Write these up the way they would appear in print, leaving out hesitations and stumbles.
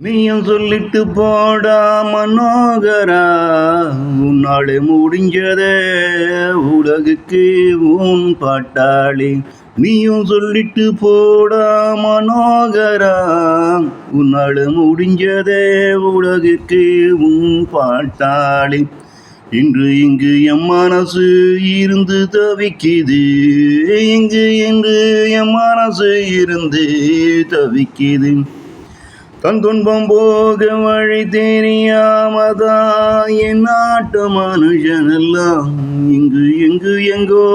நீயும் சொல்லிட்டு போடா மனோகரா, உன்னாலே முடிஞ்சதே உலகுக்கு உன் பாட்டாளி. நீயும் சொல்லிட்டு போடா மனோகரா, உன்னாலே முடிஞ்சதே உலகுக்கு உன் பாட்டாளி. இன்று இங்கு எம் மனசு இருந்து தவிக்குது, இங்கு என்று எம் மனசு இருந்து தவிக்குது. தன் துன்பம் போக வழி தெரியாமதான் என் நாட்டு மனுஷனெல்லாம் இங்கு எங்கு எங்கோ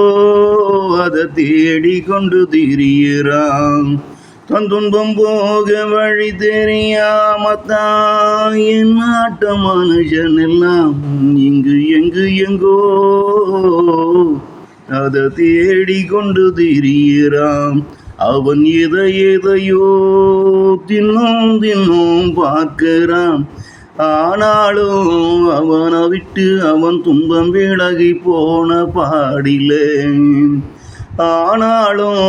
அதை தேடி கொண்டு திரியிறான். தன் துன்பம் போக வழி தெரியாமதான் என் நாட்டு மனுஷனெல்லாம் இங்கு எங்கு எங்கோ அதை தேடி கொண்டு திரியிறான். அவன் எதையோ தின்னும் பார்க்கிறான். ஆனாலும் அவனை விட்டு அவன் துன்பம் விலகி போன பாடிலே. ஆனாலும்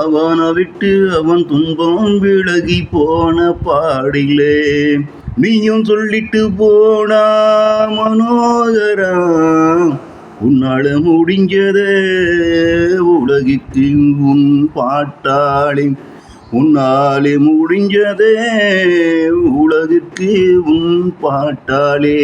அவனை விட்டு அவன் துன்பம் விலகி போன பாடிலே. நீயும் சொல்லிட்டு போனா மனோகரா, உன்னால முடிஞ்சதே உலகிற்கு உன் பாட்டாளி. உன்னாலே முடிஞ்சதே உலகிற்கு உன் பாட்டாளி.